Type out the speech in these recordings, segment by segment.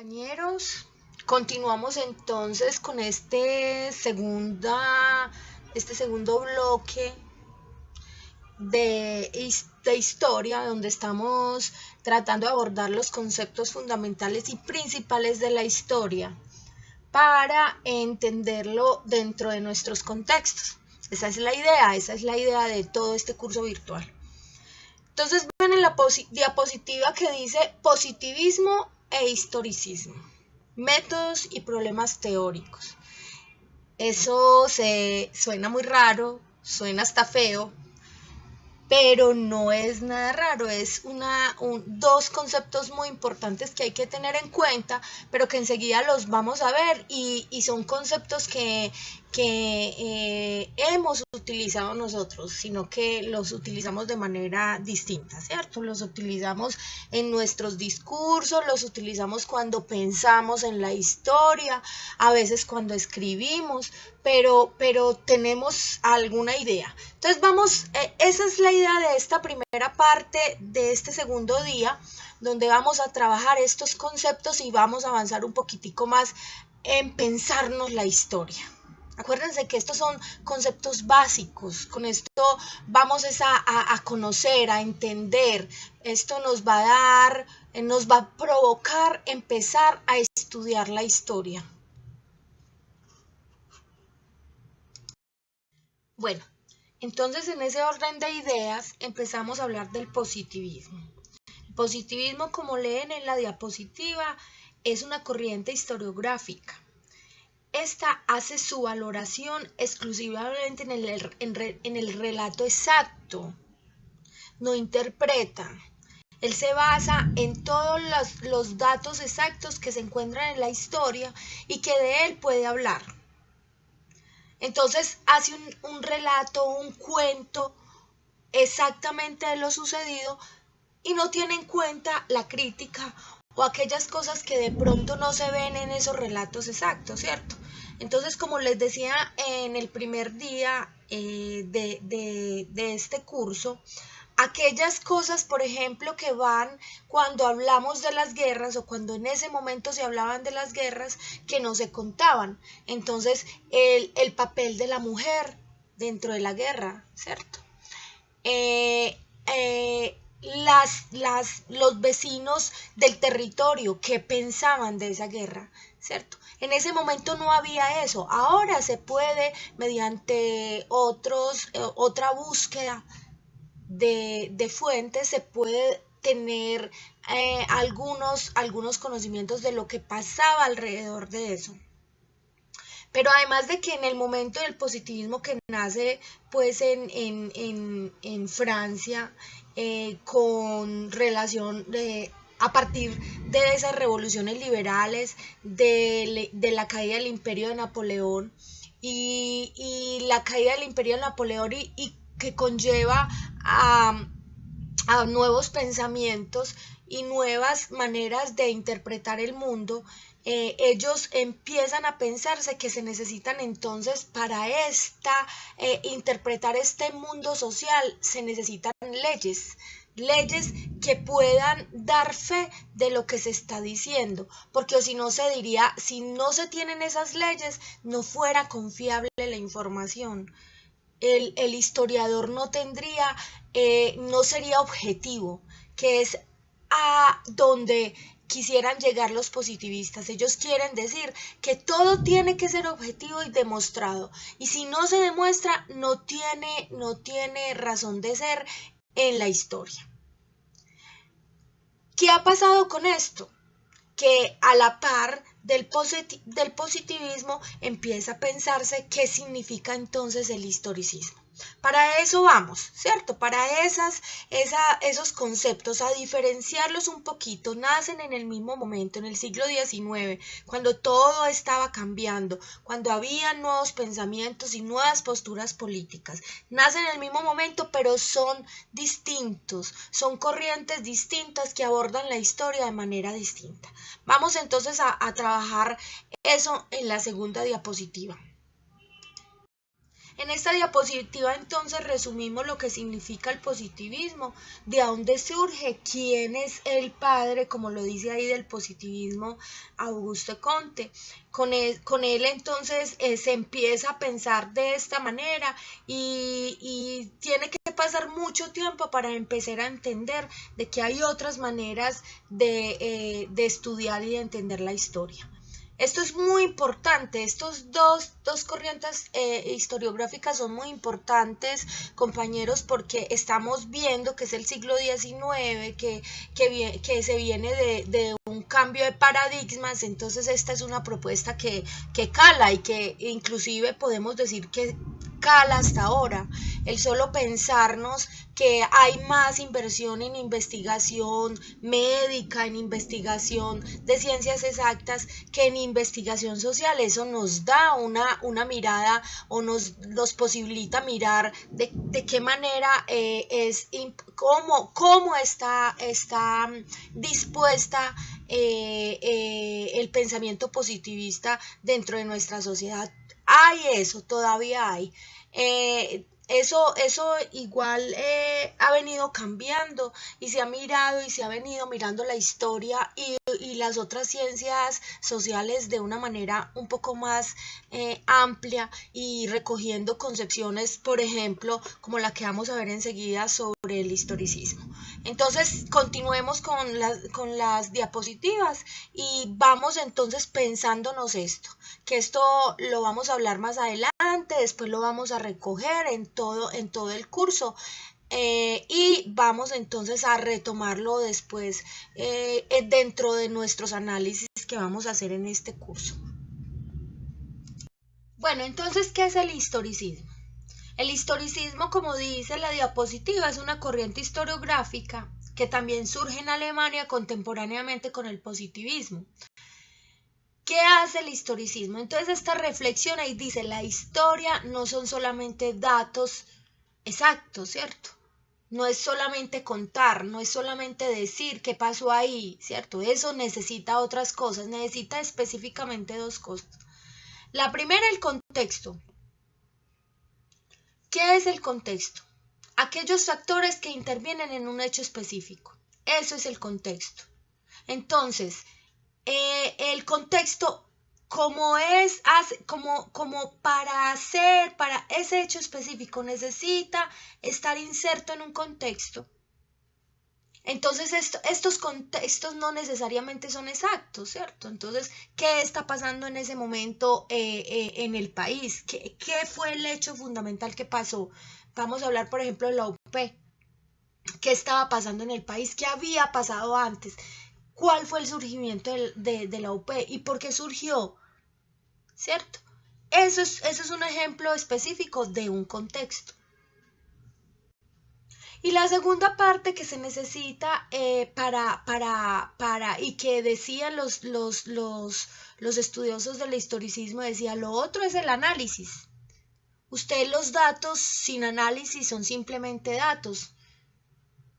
Compañeros, continuamos entonces con este segundo bloque de historia, donde estamos tratando de abordar los conceptos fundamentales y principales de la historia para entenderlo dentro de nuestros contextos. Esa es la idea de todo este curso virtual. Entonces ven en la diapositiva que dice positivismo e historicismo, métodos y problemas teóricos. Eso suena muy raro, suena hasta feo, pero no es nada raro, es dos conceptos muy importantes que hay que tener en cuenta, pero que enseguida los vamos a ver y son conceptos que hemos utilizado nosotros, sino que los utilizamos de manera distinta, ¿cierto? Los utilizamos en nuestros discursos, los utilizamos cuando pensamos en la historia, a veces cuando escribimos, pero tenemos alguna idea. Entonces esa es la idea de esta primera parte de este segundo día, donde vamos a trabajar estos conceptos y vamos a avanzar un poquitico más en pensarnos la historia. Acuérdense que estos son conceptos básicos, con esto vamos a conocer, a entender, esto nos va a provocar empezar a estudiar la historia. Bueno, entonces en ese orden de ideas empezamos a hablar del positivismo. El positivismo, como leen en la diapositiva, es una corriente historiográfica. Esta hace su valoración exclusivamente en el relato exacto, no interpreta. Él se basa en todos los datos exactos que se encuentran en la historia y que de él puede hablar. Entonces hace un relato, un cuento exactamente de lo sucedido y no tiene en cuenta la crítica o aquellas cosas que de pronto no se ven en esos relatos exactos, ¿cierto? Entonces, como les decía en el primer día de este curso, aquellas cosas, por ejemplo, que van cuando hablamos de las guerras o cuando en ese momento se hablaban de las guerras que no se contaban. Entonces, el papel de la mujer dentro de la guerra, ¿cierto? Los vecinos del territorio, qué pensaban de esa guerra, ¿cierto? En ese momento no había eso. Ahora se puede, mediante otra búsqueda de fuentes, se puede tener algunos conocimientos de lo que pasaba alrededor de eso. Pero además de que en el momento del positivismo que nace pues en Francia, con relación a partir de esas revoluciones liberales, de la caída del imperio de Napoleón y la caída del imperio de Napoleón y que conlleva a nuevos pensamientos y nuevas maneras de interpretar el mundo, ellos empiezan a pensarse que se necesitan entonces para interpretar este mundo social, se necesitan leyes que puedan dar fe de lo que se está diciendo, porque si no se diría, si no se tienen esas leyes, no fuera confiable la información. El historiador no tendría, no sería objetivo, que es a donde quisieran llegar los positivistas. Ellos quieren decir que todo tiene que ser objetivo y demostrado, y si no se demuestra, no tiene razón de ser en la historia. ¿Qué ha pasado con esto? Que a la par del positivismo empieza a pensarse qué significa entonces el historicismo. Para eso vamos, ¿cierto? Para esos conceptos, a diferenciarlos un poquito, nacen en el mismo momento, en el siglo XIX, cuando todo estaba cambiando, cuando había nuevos pensamientos y nuevas posturas políticas. Nacen en el mismo momento, pero son distintos, son corrientes distintas que abordan la historia de manera distinta. Vamos entonces a trabajar eso en la segunda diapositiva. En esta diapositiva entonces resumimos lo que significa el positivismo, de dónde surge, quién es el padre, como lo dice ahí, del positivismo, Auguste Comte. Con él entonces se empieza a pensar de esta manera y tiene que pasar mucho tiempo para empezar a entender de que hay otras maneras de estudiar y de entender la historia. Esto es muy importante, estos dos corrientes historiográficas son muy importantes, compañeros, porque estamos viendo que es el siglo XIX, que se viene de un cambio de paradigmas. Entonces esta es una propuesta que cala y que inclusive podemos decir que cala hasta ahora. El solo pensarnos que hay más inversión en investigación médica, en investigación de ciencias exactas, que en investigación social. Eso nos da una mirada o nos posibilita mirar de qué manera cómo está dispuesta el pensamiento positivista dentro de nuestra sociedad. Hay eso, todavía hay. Eso igual ha venido cambiando y se ha mirado y se ha venido mirando la historia y las otras ciencias sociales de una manera un poco más amplia y recogiendo concepciones, por ejemplo, como la que vamos a ver enseguida sobre el historicismo. Entonces, continuemos con las diapositivas y vamos entonces pensándonos esto, que esto lo vamos a hablar más adelante, después lo vamos a recoger en todo el curso. Y vamos entonces a retomarlo después dentro de nuestros análisis que vamos a hacer en este curso. Bueno, entonces, ¿qué es el historicismo? El historicismo, como dice la diapositiva, es una corriente historiográfica que también surge en Alemania contemporáneamente con el positivismo. ¿Qué hace el historicismo? Entonces esta reflexión ahí dice, la historia no son solamente datos exactos, ¿cierto? No es solamente contar, no es solamente decir qué pasó ahí, ¿cierto? Eso necesita otras cosas, necesita específicamente dos cosas. La primera, el contexto. ¿Qué es el contexto? Aquellos factores que intervienen en un hecho específico. Eso es el contexto. Entonces, el contexto, como para ese hecho específico necesita estar inserto en un contexto. Entonces estos contextos no necesariamente son exactos, ¿cierto? Entonces, ¿qué está pasando en ese momento en el país? ¿Qué fue el hecho fundamental que pasó? Vamos a hablar, por ejemplo, de la UP. ¿Qué estaba pasando en el país? ¿Qué había pasado antes? ¿Cuál fue el surgimiento de la UP y por qué surgió? ¿Cierto? Eso es un ejemplo específico de un contexto. Y la segunda parte que se necesita y que decían los estudiosos del historicismo, decía, lo otro es el análisis. Los datos sin análisis son simplemente datos,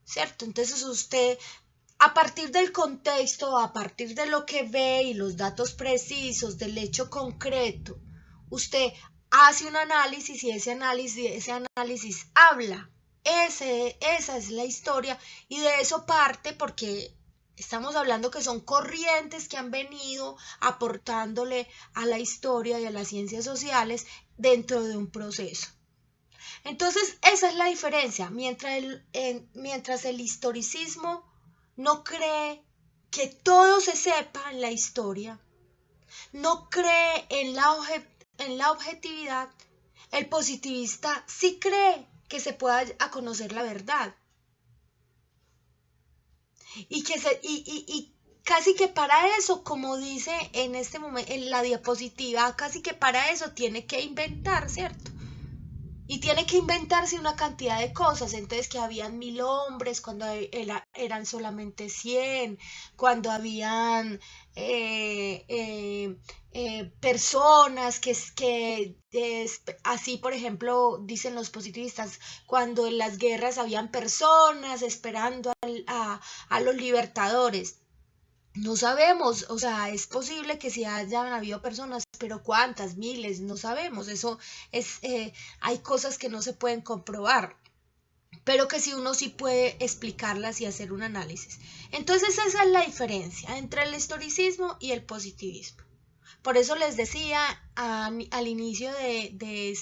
¿cierto? Entonces usted, a partir del contexto, a partir de lo que ve y los datos precisos del hecho concreto, usted hace un análisis y ese análisis habla. Esa es la historia y de eso parte, porque estamos hablando que son corrientes que han venido aportándole a la historia y a las ciencias sociales dentro de un proceso. Entonces, esa es la diferencia. Mientras el historicismo no cree que todo se sepa en la historia, no cree en la objetividad, el positivista sí cree que se pueda conocer la verdad. Y casi que para eso, como dice en este momento en la diapositiva, casi que para eso tiene que inventar, ¿cierto? Y tiene que inventarse una cantidad de cosas. Entonces, que habían 1000 hombres cuando eran solamente 100, cuando habían personas así, por ejemplo, dicen los positivistas, cuando en las guerras habían personas esperando a los libertadores. No sabemos, o sea, es posible que sí hayan habido personas, pero cuántas, miles, no sabemos. Eso es, hay cosas que no se pueden comprobar, pero que sí uno sí puede explicarlas y hacer un análisis. Entonces esa es la diferencia entre el historicismo y el positivismo. Por eso les decía al inicio de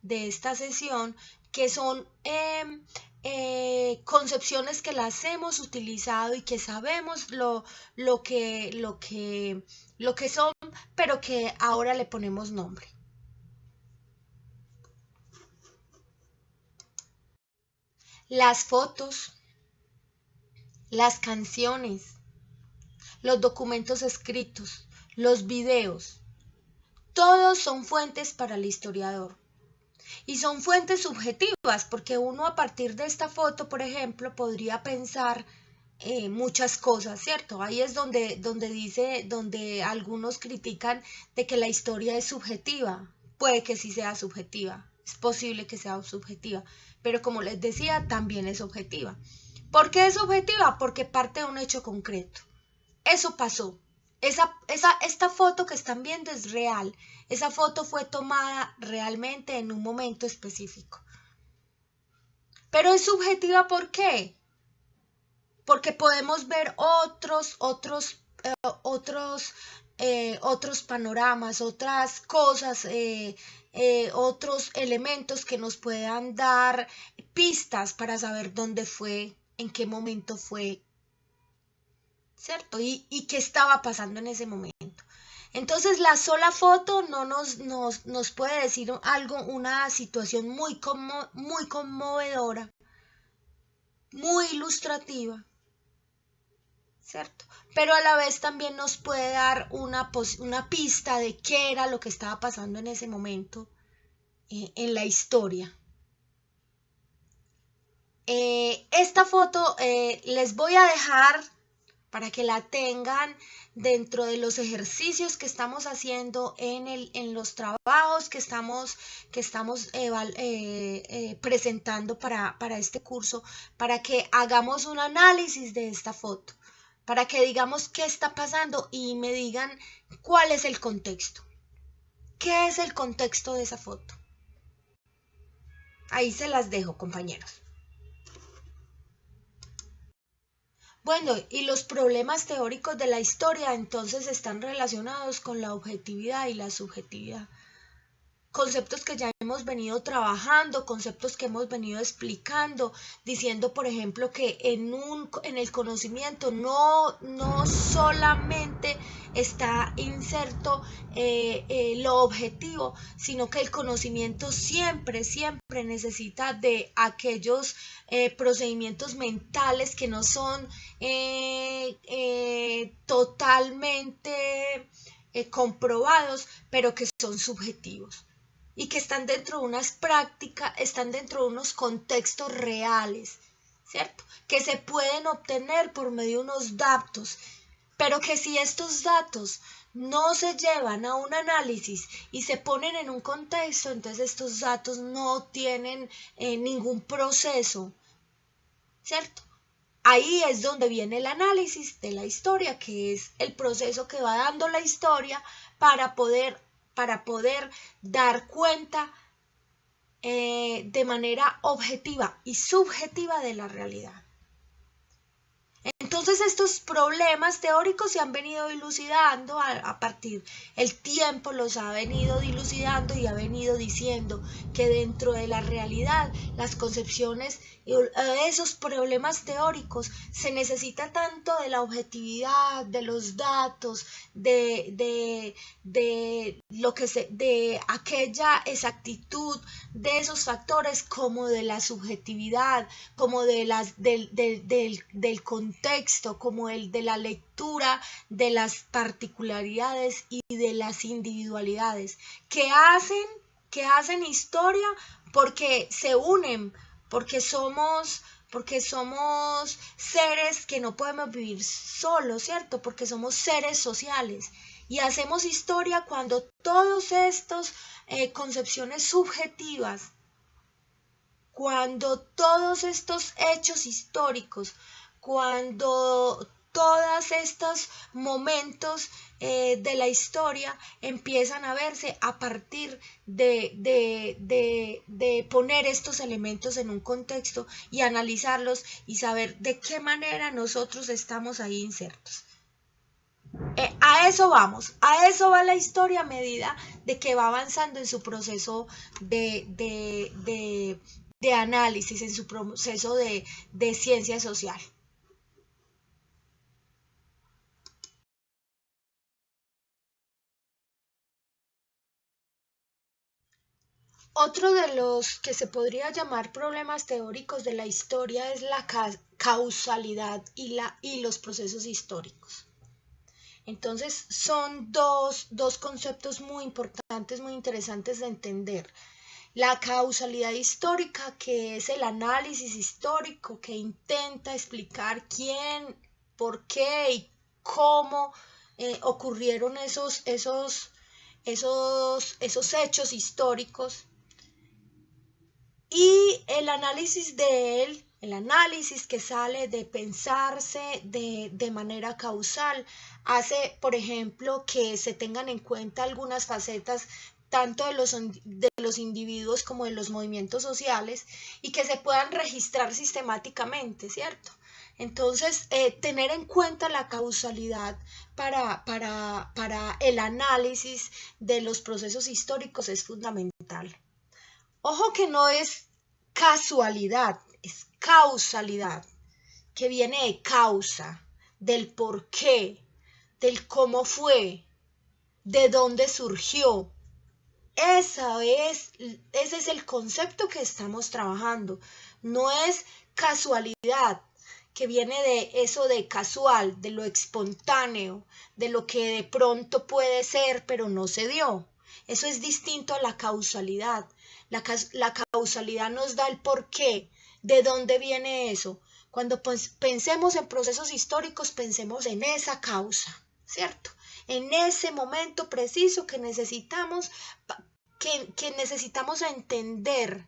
esta sesión que son concepciones que las hemos utilizado y que sabemos lo que son, pero que ahora le ponemos nombre. Las fotos, las canciones, los documentos escritos, los videos, todos son fuentes para el historiador. Y son fuentes subjetivas, porque uno a partir de esta foto, por ejemplo, podría pensar muchas cosas, ¿cierto? Ahí es donde algunos critican de que la historia es subjetiva. Puede que sí sea subjetiva, es posible que sea subjetiva, pero como les decía, también es objetiva. ¿Por qué es objetiva? Porque parte de un hecho concreto. Eso pasó. Esta foto que están viendo es real. Esa foto fue tomada realmente en un momento específico. Pero es subjetiva, ¿por qué? Porque podemos ver otros panoramas, otras cosas, otros elementos que nos puedan dar pistas para saber dónde fue, en qué momento fue, ¿cierto? Y qué estaba pasando en ese momento. Entonces la sola foto no nos puede decir algo, una situación muy conmovedora, muy ilustrativa, ¿cierto? Pero a la vez también nos puede dar una pista de qué era lo que estaba pasando en ese momento en la historia. Esta foto les voy a dejar para que la tengan dentro de los ejercicios que estamos haciendo en los trabajos que estamos presentando para este curso, para que hagamos un análisis de esta foto, para que digamos qué está pasando y me digan cuál es el contexto. ¿Qué es el contexto de esa foto? Ahí se las dejo, compañeros. Bueno, y los problemas teóricos de la historia entonces están relacionados con la objetividad y la subjetividad. Conceptos que ya hemos venido trabajando, conceptos que hemos venido explicando, diciendo, por ejemplo, que en el conocimiento no solamente está inserto lo objetivo, sino que el conocimiento siempre necesita de aquellos procedimientos mentales que no son totalmente comprobados, pero que son subjetivos y que están dentro de unas prácticas, están dentro de unos contextos reales, ¿cierto? Que se pueden obtener por medio de unos datos, pero que si estos datos no se llevan a un análisis y se ponen en un contexto, entonces estos datos no tienen ningún proceso, ¿cierto? Ahí es donde viene el análisis de la historia, que es el proceso que va dando la historia para poder dar cuenta de manera objetiva y subjetiva de la realidad. Entonces estos problemas teóricos se han venido dilucidando a partir, el tiempo los ha venido dilucidando y ha venido diciendo que dentro de la realidad las concepciones, esos problemas teóricos se necesita tanto de la objetividad, de los datos, de aquella exactitud de esos factores, como de la subjetividad, como del contexto, como el de la lectura de las particularidades y de las individualidades que hacen historia, porque se unen, porque somos seres que no podemos vivir solos, ¿cierto? Porque somos seres sociales y hacemos historia cuando todos estos concepciones subjetivas, cuando todos estos hechos históricos, cuando todos estos momentos de la historia empiezan a verse a partir de poner estos elementos en un contexto y analizarlos y saber de qué manera nosotros estamos ahí insertos. A eso vamos, a eso va la historia a medida de que va avanzando en su proceso de análisis, en su proceso de ciencia social. Otro de los que se podría llamar problemas teóricos de la historia es la causalidad y los procesos históricos. Entonces son dos conceptos muy importantes, muy interesantes de entender. La causalidad histórica, que es el análisis histórico que intenta explicar quién, por qué y cómo ocurrieron esos hechos históricos. Y el análisis de él, el análisis que sale de pensarse de manera causal, hace, por ejemplo, que se tengan en cuenta algunas facetas tanto de los individuos como de los movimientos sociales y que se puedan registrar sistemáticamente, ¿cierto? Entonces, tener en cuenta la causalidad para el análisis de los procesos históricos es fundamental. Ojo que no es casualidad, es causalidad, que viene de causa, del por qué, del cómo fue, de dónde surgió. Ese es el concepto que estamos trabajando. No es casualidad, que viene de eso de casual, de lo espontáneo, de lo que de pronto puede ser, pero no se dio. Eso es distinto a la causalidad. La causalidad nos da el porqué, de dónde viene eso. Cuando pensemos en procesos históricos, pensemos en esa causa, ¿cierto? En ese momento preciso que necesitamos entender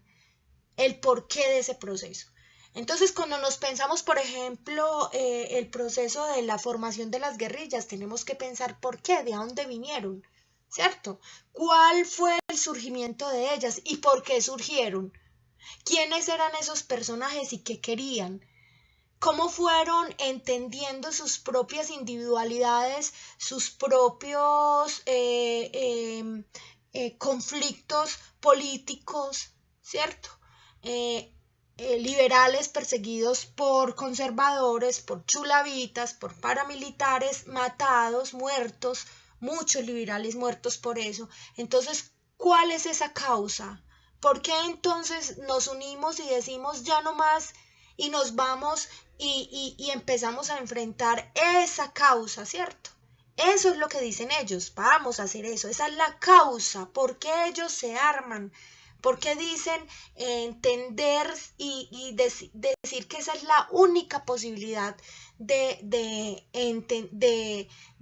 el porqué de ese proceso. Entonces, cuando nos pensamos, por ejemplo, el proceso de la formación de las guerrillas, tenemos que pensar por qué, de dónde vinieron, ¿cierto? ¿Cuál fue el surgimiento de ellas y por qué surgieron? ¿Quiénes eran esos personajes y qué querían? ¿Cómo fueron entendiendo sus propias individualidades, sus propios conflictos políticos, ¿cierto? Liberales perseguidos por conservadores, por chulavitas, por paramilitares, matados, muertos, muchos liberales muertos por eso. Entonces, ¿cuál es esa causa? ¿Por qué entonces nos unimos y decimos ya no más y nos vamos y empezamos a enfrentar esa causa, ¿cierto? Eso es lo que dicen ellos, vamos a hacer eso, esa es la causa, ¿por qué ellos se arman? Porque dicen entender y decir que esa es la única posibilidad de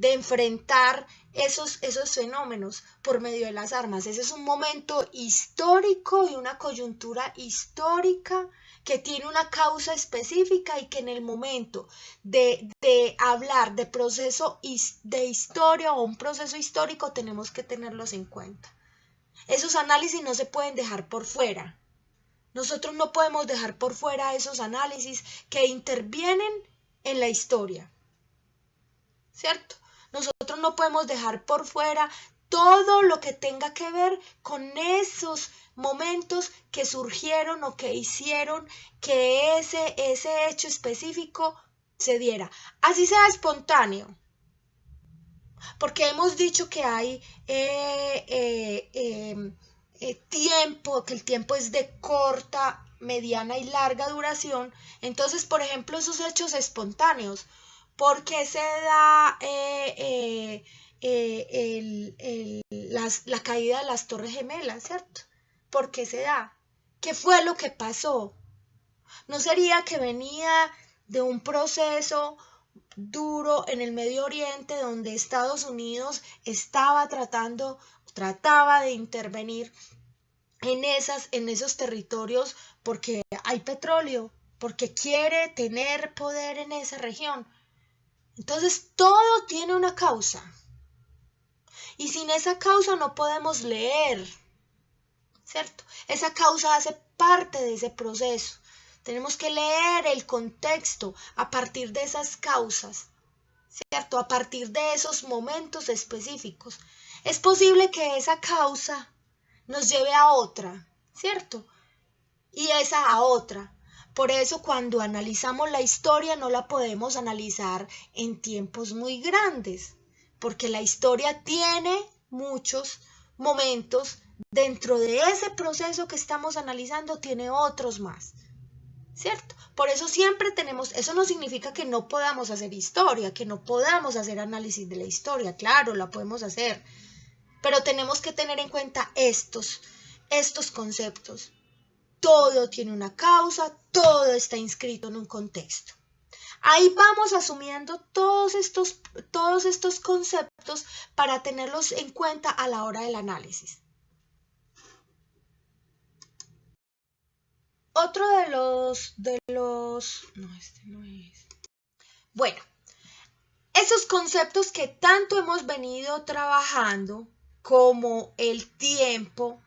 enfrentar esos fenómenos por medio de las armas. Ese es un momento histórico y una coyuntura histórica que tiene una causa específica y que en el momento de hablar de proceso de historia o un proceso histórico tenemos que tenerlos en cuenta. Esos análisis no se pueden dejar por fuera. Nosotros no podemos dejar por fuera esos análisis que intervienen en la historia, ¿cierto? Nosotros no podemos dejar por fuera todo lo que tenga que ver con esos momentos que surgieron o que hicieron que ese hecho específico se diera. Así sea espontáneo. Porque hemos dicho que hay tiempo, que el tiempo es de corta, mediana y larga duración. Entonces, por ejemplo, esos hechos espontáneos, ¿por qué se da la caída de las Torres Gemelas, ¿cierto? ¿Por qué se da? ¿Qué fue lo que pasó? ¿No sería que venía de un proceso duro en el Medio Oriente donde Estados Unidos trataba de intervenir en esos territorios porque hay petróleo, porque quiere tener poder en esa región? Entonces, todo tiene una causa. Y sin esa causa no podemos leer, ¿cierto? Esa causa hace parte de ese proceso. Tenemos que leer el contexto a partir de esas causas, ¿cierto? A partir de esos momentos específicos. Es posible que esa causa nos lleve a otra, ¿cierto? Y esa a otra. Por eso cuando analizamos la historia no la podemos analizar en tiempos muy grandes, porque la historia tiene muchos momentos. Dentro de ese proceso que estamos analizando tiene otros más, ¿cierto? Por eso siempre tenemos, eso no significa que no podamos hacer historia, que no podamos hacer análisis de la historia, claro, la podemos hacer, pero tenemos que tener en cuenta estos conceptos. Todo tiene una causa, todo está inscrito en un contexto. Ahí vamos asumiendo todos estos conceptos para tenerlos en cuenta a la hora del análisis. Otro no, este no es. Bueno, esos conceptos que tanto hemos venido trabajando, como el tiempo,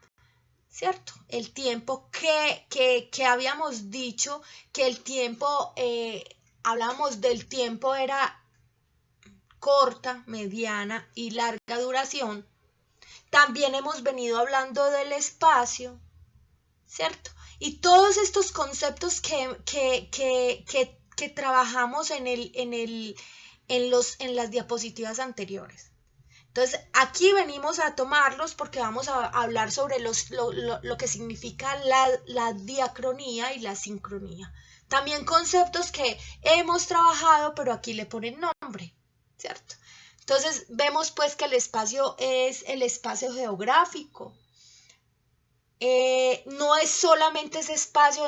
¿cierto? El tiempo que habíamos dicho que el tiempo, hablábamos del tiempo era corta, mediana y larga duración. También hemos venido hablando del espacio, ¿cierto? Y todos estos conceptos que trabajamos en las diapositivas anteriores. Entonces, aquí venimos a tomarlos porque vamos a hablar sobre lo que significa la diacronía y la sincronía. También conceptos que hemos trabajado, pero aquí le ponen nombre, ¿cierto? Entonces, vemos pues que el espacio es el espacio geográfico. No es solamente ese espacio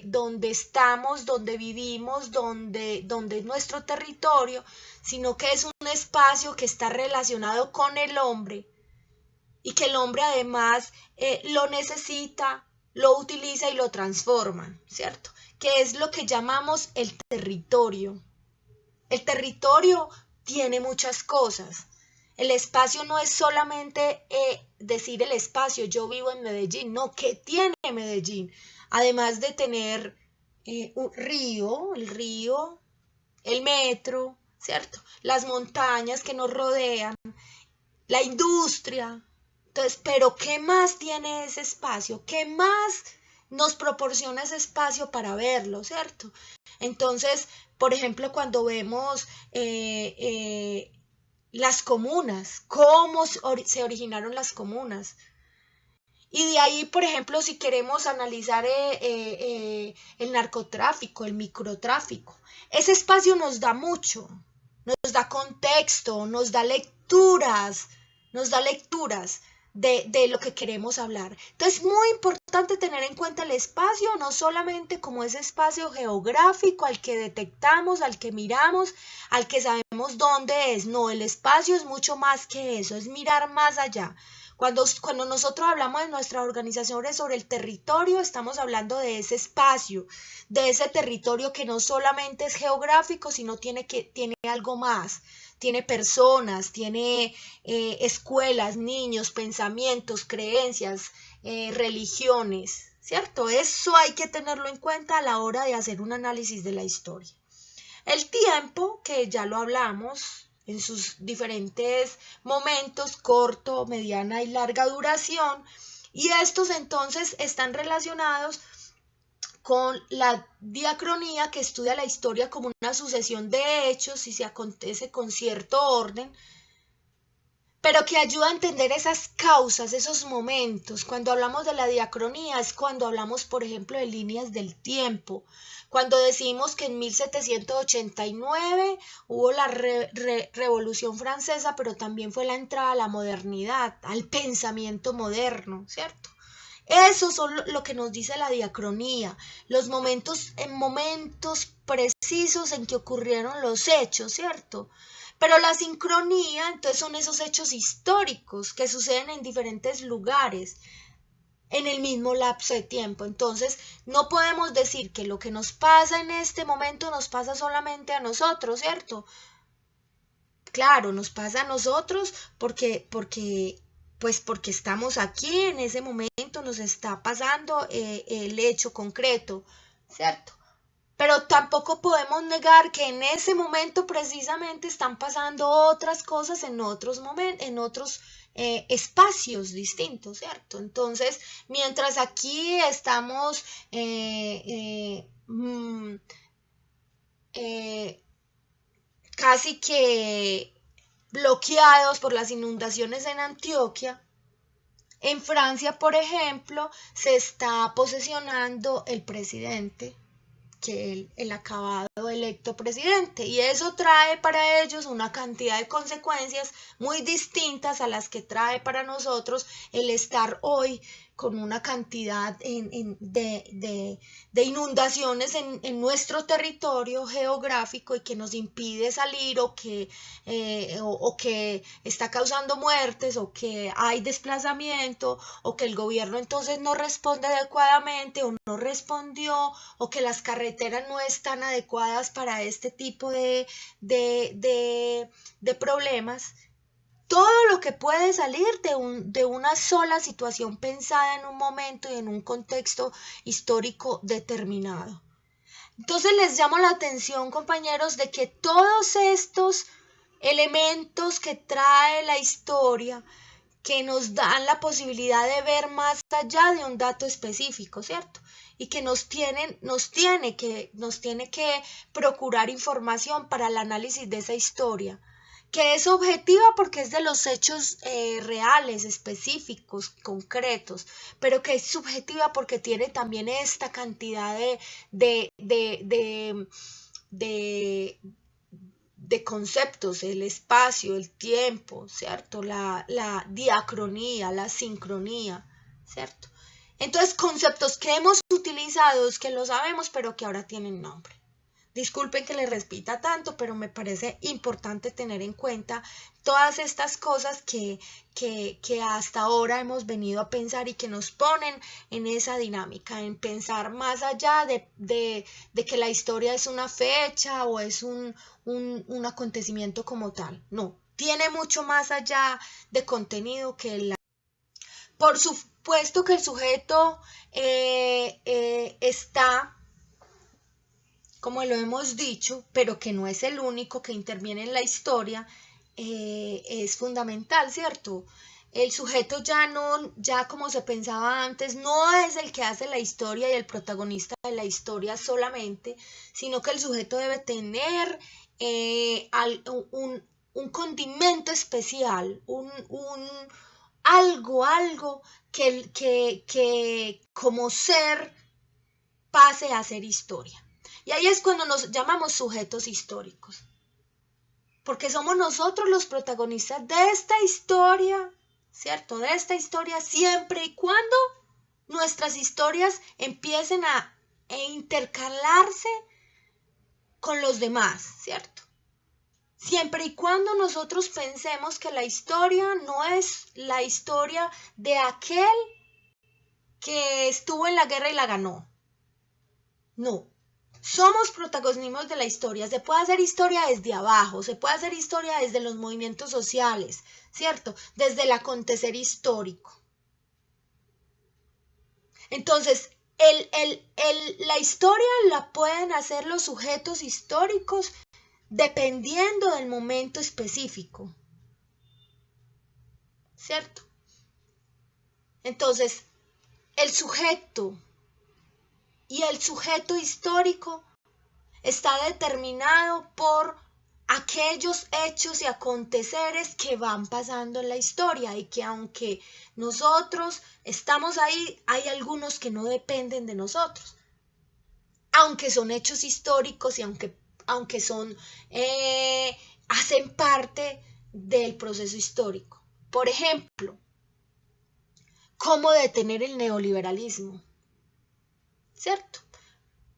donde estamos, donde vivimos, donde es nuestro territorio, sino que es un espacio que está relacionado con el hombre y que el hombre además lo necesita, lo utiliza y lo transforma, ¿cierto? Que es lo que llamamos el territorio. El territorio tiene muchas cosas. El espacio no es solamente decir el espacio, yo vivo en Medellín, no, ¿qué tiene Medellín? Además de tener un río, el metro, ¿cierto? Las montañas que nos rodean, la industria. Entonces, pero ¿qué más tiene ese espacio? ¿Qué más nos proporciona ese espacio para verlo, ¿cierto? Entonces, por ejemplo, cuando vemos las comunas, cómo se originaron las comunas. Y de ahí, por ejemplo, si queremos analizar el narcotráfico, el microtráfico, ese espacio nos da mucho, nos da contexto, nos da lecturas de lo que queremos hablar. Entonces, es muy importante tener en cuenta el espacio, no solamente como ese espacio geográfico al que detectamos, al que miramos, al que sabemos dónde es. No, el espacio es mucho más que eso, es mirar más allá. Cuando nosotros hablamos de nuestra organización sobre el territorio, estamos hablando de ese espacio, de ese territorio que no solamente es geográfico, sino tiene algo más. Tiene personas, tiene escuelas, niños, pensamientos, creencias, religiones, ¿cierto? Eso hay que tenerlo en cuenta a la hora de hacer un análisis de la historia. El tiempo, que ya lo hablamos en sus diferentes momentos, corto, mediana y larga duración, y estos entonces están relacionados con la diacronía, que estudia la historia como una sucesión de hechos y se acontece con cierto orden, pero que ayuda a entender esas causas, esos momentos. Cuando hablamos de la diacronía es cuando hablamos, por ejemplo, de líneas del tiempo, cuando decimos que en 1789 hubo la Revolución Francesa, pero también fue la entrada a la modernidad, al pensamiento moderno, ¿cierto? Eso son lo que nos dice la diacronía, los momentos precisos en que ocurrieron los hechos, ¿cierto? Pero la sincronía, entonces, son esos hechos históricos que suceden en diferentes lugares en el mismo lapso de tiempo. Entonces, no podemos decir que lo que nos pasa en este momento nos pasa solamente a nosotros, ¿cierto? claro, nos pasa a nosotros porque estamos aquí en ese momento, nos está pasando el hecho concreto, ¿cierto? Pero tampoco podemos negar que en ese momento precisamente están pasando otras cosas en otros momentos, en otros espacios distintos, ¿cierto? Entonces, mientras aquí estamos casi que bloqueados por las inundaciones en Antioquia, en Francia, por ejemplo, se está posesionando el presidente, que el acabado electo presidente, y eso trae para ellos una cantidad de consecuencias muy distintas a las que trae para nosotros el estar hoy con una cantidad de inundaciones en nuestro territorio geográfico y que nos impide salir o que está causando muertes o que hay desplazamiento o que el gobierno entonces no responde adecuadamente o no respondió o que las carreteras no están adecuadas para este tipo de problemas. Todo lo que puede salir de una sola situación pensada en un momento y en un contexto histórico determinado. Entonces les llamo la atención, compañeros, de que todos estos elementos que trae la historia, que nos dan la posibilidad de ver más allá de un dato específico, ¿cierto? Y que nos tiene que procurar información para el análisis de esa historia, que es objetiva porque es de los hechos reales, específicos, concretos, pero que es subjetiva porque tiene también esta cantidad de conceptos, el espacio, el tiempo, ¿cierto? La diacronía, la sincronía, ¿cierto? Entonces, conceptos que hemos utilizado, que lo sabemos, pero que ahora tienen nombre. Disculpen que les repita tanto, pero me parece importante tener en cuenta todas estas cosas que hasta ahora hemos venido a pensar y que nos ponen en esa dinámica, en pensar más allá de que la historia es una fecha o es un acontecimiento como tal. No, tiene mucho más allá de contenido que la... Por supuesto que el sujeto está, como lo hemos dicho, pero que no es el único que interviene en la historia, es fundamental, ¿cierto? El sujeto ya como se pensaba antes, no es el que hace la historia y el protagonista de la historia solamente, sino que el sujeto debe tener un condimento especial, algo que como ser pase a ser historia. Y ahí es cuando nos llamamos sujetos históricos, porque somos nosotros los protagonistas de esta historia, ¿cierto? De esta historia siempre y cuando nuestras historias empiecen a intercalarse con los demás, ¿cierto? Siempre y cuando nosotros pensemos que la historia no es la historia de aquel que estuvo en la guerra y la ganó. No. Somos protagonistas de la historia. Se puede hacer historia desde abajo, se puede hacer historia desde los movimientos sociales, ¿cierto? Desde el acontecer histórico. Entonces, la historia la pueden hacer los sujetos históricos dependiendo del momento específico, ¿cierto? Entonces, el sujeto y el sujeto histórico está determinado por aquellos hechos y aconteceres que van pasando en la historia y que aunque nosotros estamos ahí, hay algunos que no dependen de nosotros, aunque son hechos históricos y aunque son hacen parte del proceso histórico. Por ejemplo, ¿cómo detener el neoliberalismo? ¿Cierto?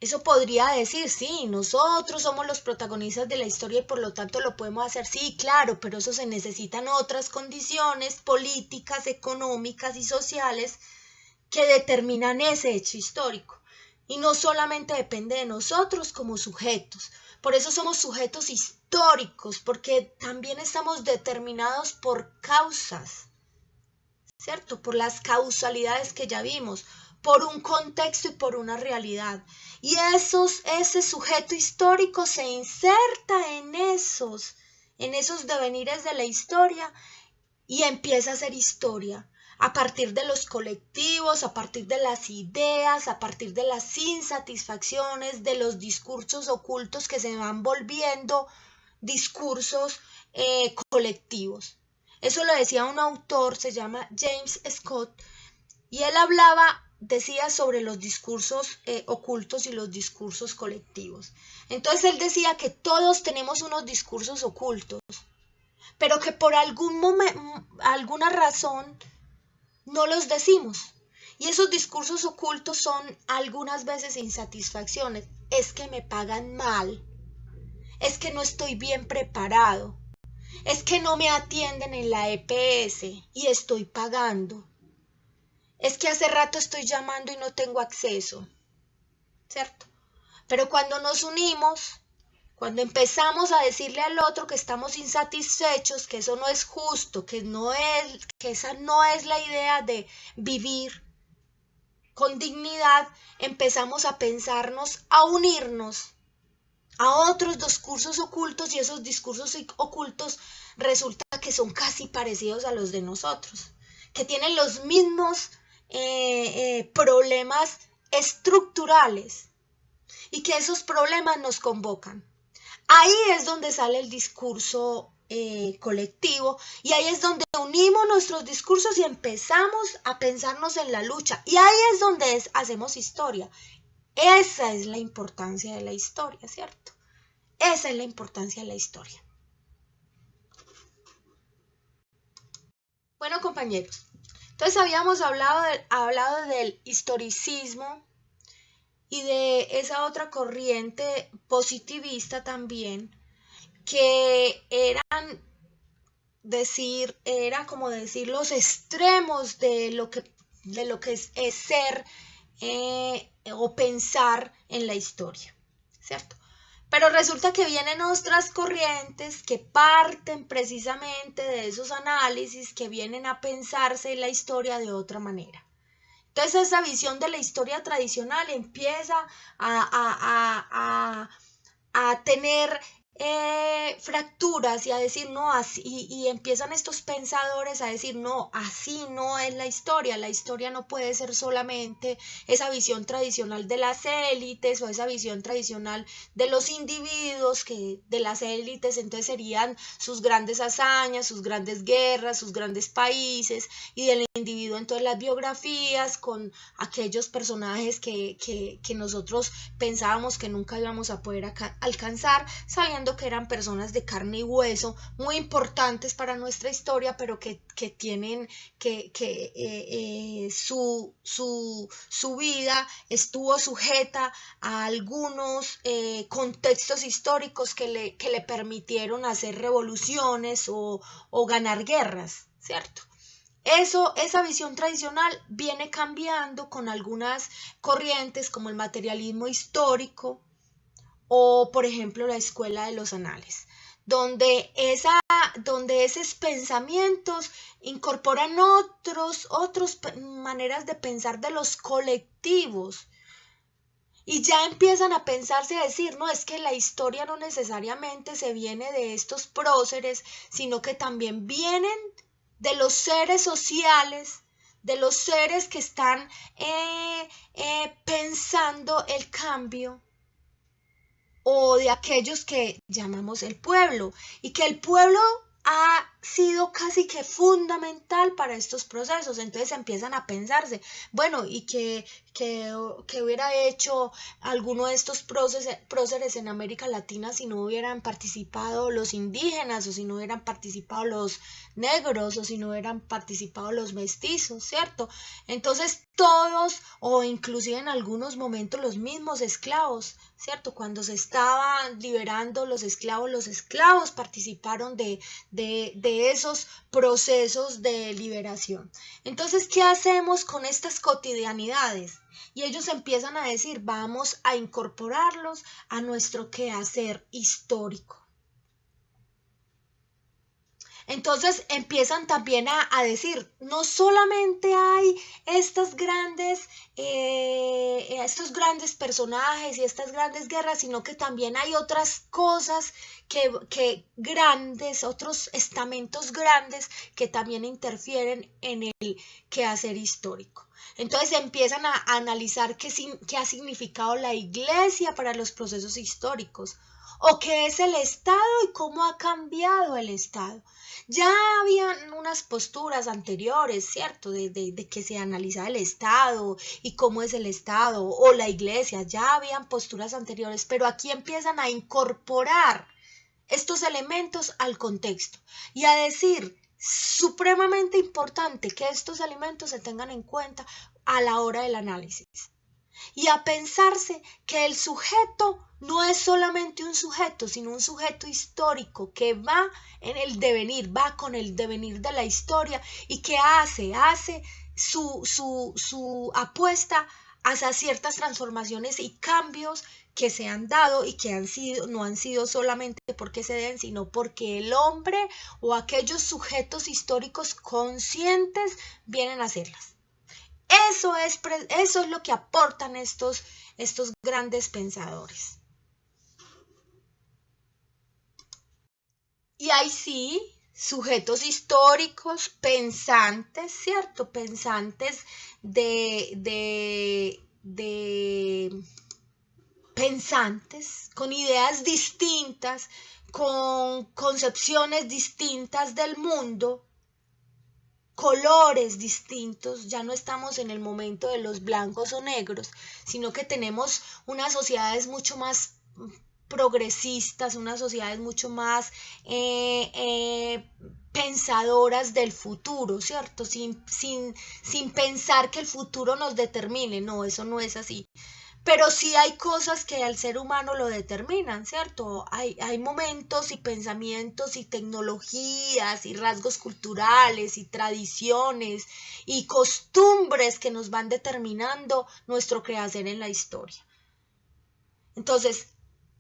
Eso podría decir, sí, nosotros somos los protagonistas de la historia y por lo tanto lo podemos hacer, sí, claro, pero eso se necesitan otras condiciones políticas, económicas y sociales que determinan ese hecho histórico. Y no solamente depende de nosotros como sujetos, Por eso somos sujetos históricos, porque también estamos determinados por causas, ¿cierto? Por las causalidades que ya vimos, por un contexto y por una realidad. Y ese sujeto histórico se inserta en esos devenires de la historia y empieza a hacer historia a partir de los colectivos, a partir de las ideas, a partir de las insatisfacciones, de los discursos ocultos que se van volviendo discursos colectivos. Eso lo decía un autor, se llama James Scott, y él decía sobre los discursos ocultos y los discursos colectivos. Entonces él decía que todos tenemos unos discursos ocultos, pero que por alguna razón no los decimos. Y esos discursos ocultos son algunas veces insatisfacciones. Es que me pagan mal, es que no estoy bien preparado, es que no me atienden en la EPS y estoy pagando, es que hace rato estoy llamando y no tengo acceso, ¿cierto? Pero cuando nos unimos, cuando empezamos a decirle al otro que estamos insatisfechos, que eso no es justo, que esa no es la idea de vivir con dignidad, empezamos a pensarnos, a unirnos a otros discursos ocultos, y esos discursos ocultos resulta que son casi parecidos a los de nosotros, que tienen los mismos problemas estructurales y que esos problemas nos convocan. Ahí es donde sale el discurso colectivo, y ahí es donde unimos nuestros discursos y empezamos a pensarnos en la lucha, y ahí es donde hacemos historia. Esa es la importancia de la historia, ¿cierto? Esa es la importancia de la historia. Bueno, compañeros, entonces habíamos hablado del historicismo y de esa otra corriente positivista también, que era como decir los extremos de lo que es ser o pensar en la historia, ¿cierto? Pero resulta que vienen otras corrientes que parten precisamente de esos análisis, que vienen a pensarse en la historia de otra manera. Entonces esa visión de la historia tradicional empieza a tener fracturas y a decir no, así, y empiezan estos pensadores a decir no, así no es la historia no puede ser solamente esa visión tradicional de las élites o esa visión tradicional de los individuos, que de las élites entonces serían sus grandes hazañas, sus grandes guerras, sus grandes países, y del individuo entonces las biografías con aquellos personajes que nosotros pensábamos que nunca íbamos a poder alcanzar, sabiendo que eran personas de carne y hueso, muy importantes para nuestra historia, pero que tienen su vida estuvo sujeta a algunos contextos históricos que le permitieron hacer revoluciones o ganar guerras, ¿cierto? Esa visión tradicional viene cambiando con algunas corrientes como el materialismo histórico, o por ejemplo la escuela de los anales, donde esos pensamientos incorporan otras maneras de pensar de los colectivos, y ya empiezan a pensarse, a decir, no, es que la historia no necesariamente se viene de estos próceres, sino que también vienen de los seres sociales, de los seres que están pensando el cambio, o de aquellos que llamamos el pueblo, y que el pueblo ha sido casi que fundamental para estos procesos. Entonces empiezan a pensarse, bueno, y que hubiera hecho alguno de estos próceres en América Latina si no hubieran participado los indígenas, o si no hubieran participado los negros, o si no hubieran participado los mestizos, ¿cierto? Entonces todos, o inclusive en algunos momentos los mismos esclavos, ¿cierto? Cuando se estaban liberando los esclavos participaron de de esos procesos de liberación. Entonces, ¿qué hacemos con estas cotidianidades? Y ellos empiezan a decir, vamos a incorporarlos a nuestro quehacer histórico. Entonces empiezan también a decir, no solamente hay estos grandes personajes y estas grandes guerras, sino que también hay otras cosas que grandes, otros estamentos grandes que también interfieren en el quehacer histórico. Entonces empiezan a analizar qué ha significado la Iglesia para los procesos históricos, o qué es el Estado y cómo ha cambiado el Estado. Ya habían unas posturas anteriores, ¿cierto? De que se analiza el Estado y cómo es el Estado o la Iglesia, ya habían posturas anteriores, pero aquí empiezan a incorporar estos elementos al contexto y a decir, supremamente importante que estos elementos se tengan en cuenta a la hora del análisis. Y a pensarse que el sujeto no es solamente un sujeto, sino un sujeto histórico que va en el devenir, va con el devenir de la historia y que hace su apuesta hacia ciertas transformaciones y cambios que se han dado y que no han sido solamente porque se den, sino porque el hombre o aquellos sujetos históricos conscientes vienen a hacerlas. Eso es lo que aportan estos grandes pensadores. Y ahí sí, sujetos históricos, pensantes, ¿cierto? Pensantes pensantes, con ideas distintas, con concepciones distintas del mundo, colores distintos. Ya no estamos en el momento de los blancos o negros, sino que tenemos unas sociedades mucho más progresistas, unas sociedades mucho más pensadoras del futuro, ¿cierto? Sin pensar que el futuro nos determine. No, eso no es así. Pero sí hay cosas que al ser humano lo determinan, ¿cierto? Hay momentos y pensamientos y tecnologías y rasgos culturales y tradiciones y costumbres que nos van determinando nuestro quehacer en la historia. Entonces,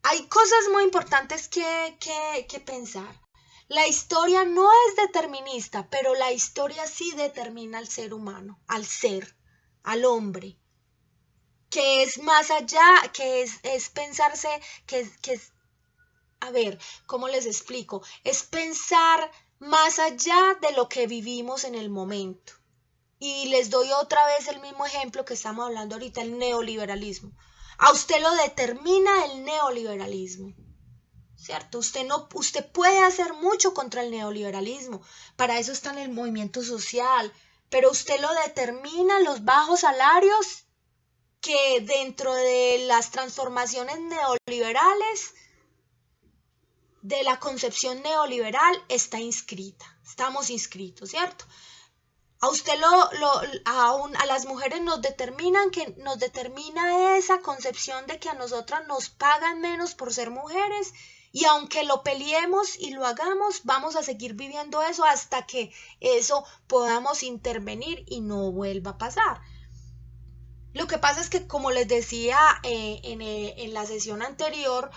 hay cosas muy importantes que pensar. La historia no es determinista, pero la historia sí determina al ser humano, al ser, al hombre, que es más allá, que es pensarse, a ver, ¿cómo les explico? Es pensar más allá de lo que vivimos en el momento. Y les doy otra vez el mismo ejemplo que estamos hablando ahorita, el neoliberalismo. A usted lo determina el neoliberalismo, ¿cierto? Usted puede hacer mucho contra el neoliberalismo, para eso está en el movimiento social, pero usted lo determina los bajos salarios que dentro de las transformaciones neoliberales, de la concepción neoliberal, está inscrita, estamos inscritos, ¿cierto? A usted a las mujeres nos determina esa concepción de que a nosotras nos pagan menos por ser mujeres, y aunque lo peleemos y lo hagamos, vamos a seguir viviendo eso hasta que eso podamos intervenir y no vuelva a pasar. Lo que pasa es que, como les decía en la sesión anterior,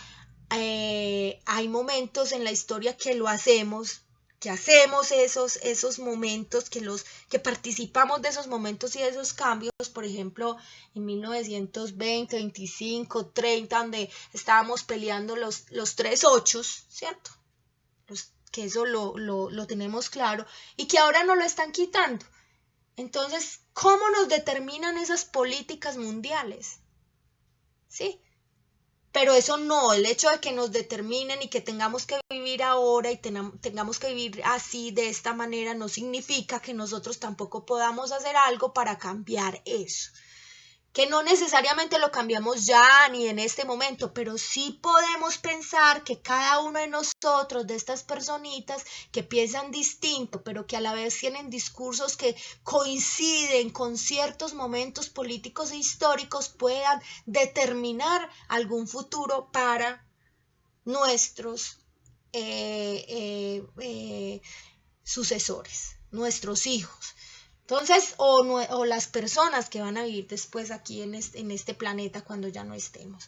hay momentos en la historia que lo hacemos, que hacemos esos momentos, que participamos de esos momentos y de esos cambios. Por ejemplo, en 1920, 25, 30, donde estábamos peleando los 3/8, ¿cierto? Que eso lo tenemos claro, y que ahora no lo están quitando. Entonces, ¿cómo nos determinan esas políticas mundiales? ¿Sí? Pero eso no, el hecho de que nos determinen y que tengamos que vivir ahora y tengamos que vivir así, de esta manera, no significa que nosotros tampoco podamos hacer algo para cambiar eso. Que no necesariamente lo cambiamos ya ni en este momento, pero sí podemos pensar que cada uno de nosotros, de estas personitas que piensan distinto, pero que a la vez tienen discursos que coinciden con ciertos momentos políticos e históricos, puedan determinar algún futuro para nuestros sucesores, nuestros hijos. Entonces, o las personas que van a vivir después aquí en este planeta cuando ya no estemos.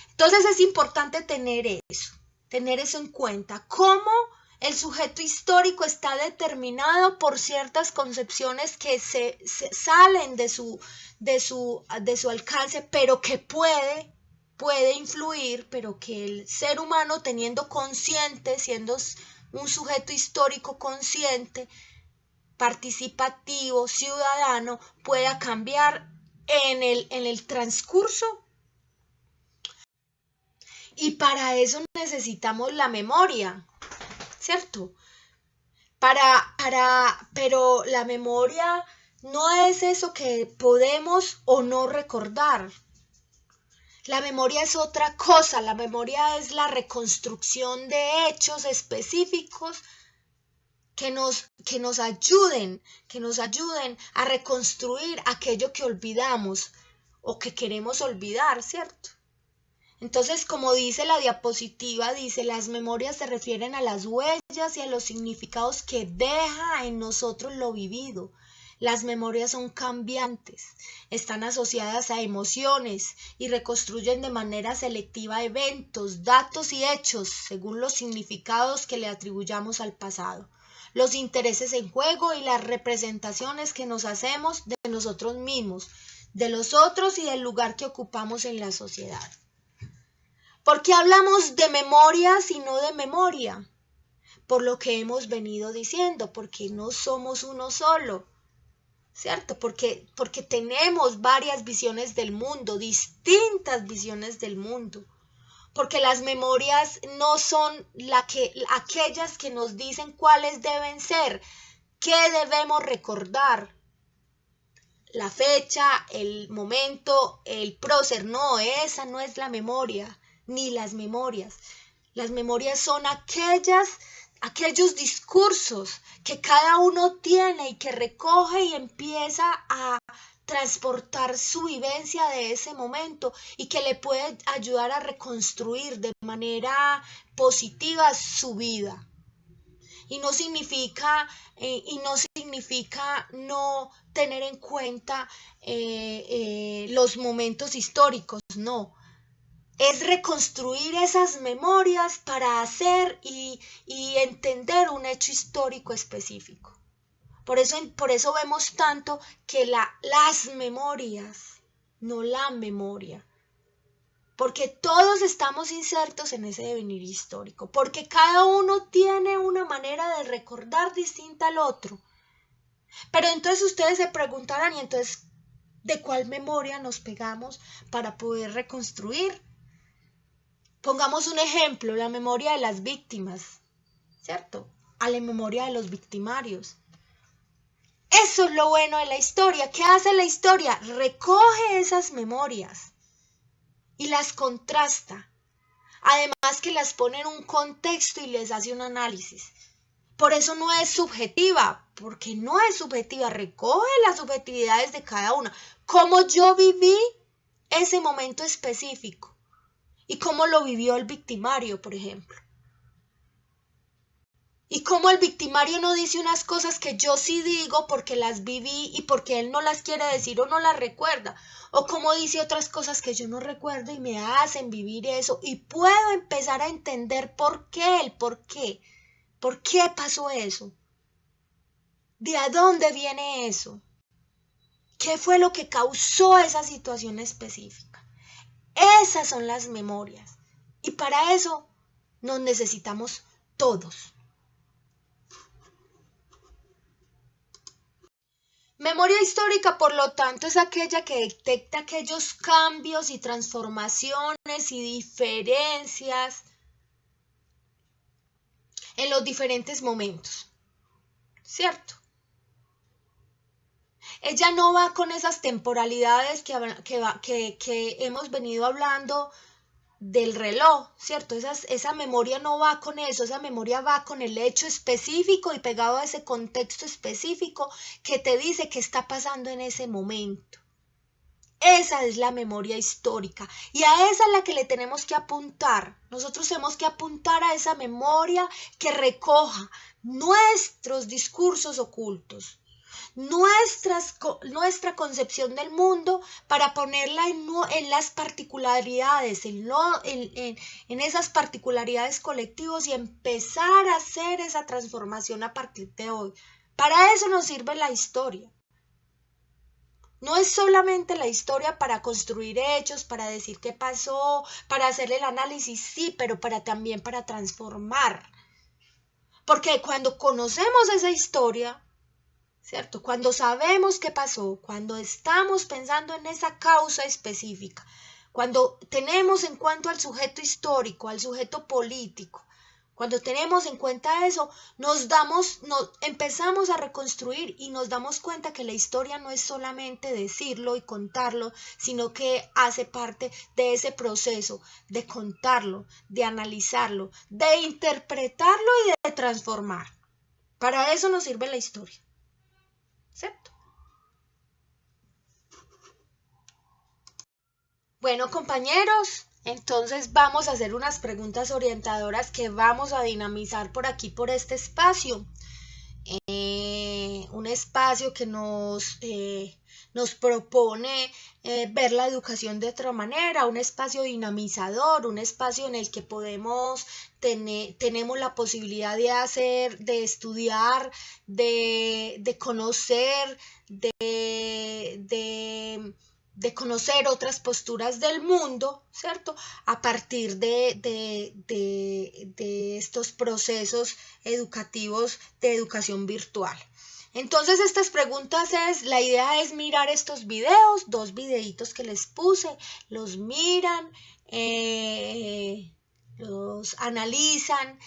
Entonces es importante tener eso en cuenta, cómo el sujeto histórico está determinado por ciertas concepciones que se salen de su alcance, pero que puede influir, pero que el ser humano teniendo consciente, siendo un sujeto histórico consciente, participativo, ciudadano, pueda cambiar en el transcurso. Y para eso necesitamos la memoria, ¿cierto? Pero la memoria no es eso que podemos o no recordar. La memoria es otra cosa, la memoria es la reconstrucción de hechos específicos que nos ayuden a reconstruir aquello que olvidamos o que queremos olvidar, ¿cierto? Entonces, como dice la diapositiva, dice, las memorias se refieren a las huellas y a los significados que deja en nosotros lo vivido. Las memorias son cambiantes, están asociadas a emociones y reconstruyen de manera selectiva eventos, datos y hechos según los significados que le atribuyamos al pasado, los intereses en juego y las representaciones que nos hacemos de nosotros mismos, de los otros y del lugar que ocupamos en la sociedad. ¿Por qué hablamos de memorias y no de memoria? Por lo que hemos venido diciendo, porque no somos uno solo, ¿cierto? Porque tenemos varias visiones del mundo, distintas visiones del mundo. Porque las memorias no son aquellas que nos dicen cuáles deben ser, qué debemos recordar. La fecha, el momento, el prócer, no, esa no es la memoria. Ni las memorias. Las memorias son aquellos discursos que cada uno tiene y que recoge y empieza a transportar su vivencia de ese momento y que le puede ayudar a reconstruir de manera positiva su vida. Y no significa no tener en cuenta los momentos históricos, no. Es reconstruir esas memorias para hacer y entender un hecho histórico específico. Por eso vemos tanto que las memorias, no la memoria. Porque todos estamos insertos en ese devenir histórico. Porque cada uno tiene una manera de recordar distinta al otro. Pero entonces ustedes se preguntarán, ¿y entonces de cuál memoria nos pegamos para poder reconstruir? Pongamos un ejemplo, la memoria de las víctimas, ¿cierto? A la memoria de los victimarios. Eso es lo bueno de la historia. ¿Qué hace la historia? Recoge esas memorias y las contrasta. Además que las pone en un contexto y les hace un análisis. Por eso no es subjetiva, porque no es subjetiva, recoge las subjetividades de cada una. Cómo yo viví ese momento específico. Y cómo lo vivió el victimario, por ejemplo. Y cómo el victimario no dice unas cosas que yo sí digo porque las viví y porque él no las quiere decir o no las recuerda. O cómo dice otras cosas que yo no recuerdo y me hacen vivir eso. Y puedo empezar a entender por qué. ¿Por qué pasó eso? ¿De a dónde viene eso? ¿Qué fue lo que causó esa situación específica? Esas son las memorias. Y para eso nos necesitamos todos. Memoria histórica, por lo tanto, es aquella que detecta aquellos cambios y transformaciones y diferencias en los diferentes momentos, ¿cierto? Ella no va con esas temporalidades que hemos venido hablando del reloj, ¿cierto? Esa memoria no va con eso, esa memoria va con el hecho específico y pegado a ese contexto específico que te dice qué está pasando en ese momento. Esa es la memoria histórica y a esa es la que le tenemos que apuntar. Nosotros tenemos que apuntar a esa memoria que recoja nuestros discursos ocultos, nuestra concepción del mundo para ponerla en las particularidades, en esas particularidades colectivas y empezar a hacer esa transformación a partir de hoy. Para eso nos sirve la historia. No es solamente la historia para construir hechos, para decir qué pasó, para hacer el análisis, sí, pero también para transformar. Porque cuando conocemos esa historia, ¿cierto? Cuando sabemos qué pasó, cuando estamos pensando en esa causa específica, cuando tenemos en cuenta al sujeto histórico, al sujeto político, cuando tenemos en cuenta eso, empezamos a reconstruir y nos damos cuenta que la historia no es solamente decirlo y contarlo, sino que hace parte de ese proceso de contarlo, de analizarlo, de interpretarlo y de transformar. Para eso nos sirve la historia. ¿Cierto? Bueno, compañeros, entonces vamos a hacer unas preguntas orientadoras que vamos a dinamizar por aquí, por este espacio. Un espacio que nos propone ver la educación de otra manera, un espacio dinamizador, un espacio en el que tenemos la posibilidad de estudiar, de conocer, de conocer otras posturas del mundo, ¿cierto? A partir de estos procesos educativos de educación virtual. Entonces estas preguntas la idea es mirar estos videos, 2 videitos que les puse, los miran, los analizan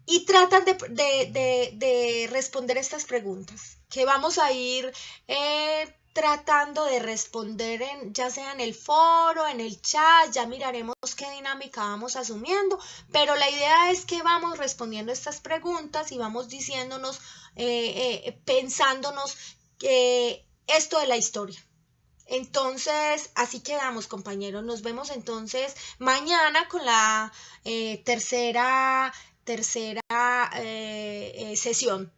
y tratan de responder estas preguntas que vamos a ir tratando de responder ya sea en el foro, en el chat, ya miraremos qué dinámica vamos asumiendo, pero la idea es que vamos respondiendo estas preguntas y vamos diciéndonos, pensándonos esto de la historia. Entonces, así quedamos, compañeros. Nos vemos entonces mañana con la tercera sesión.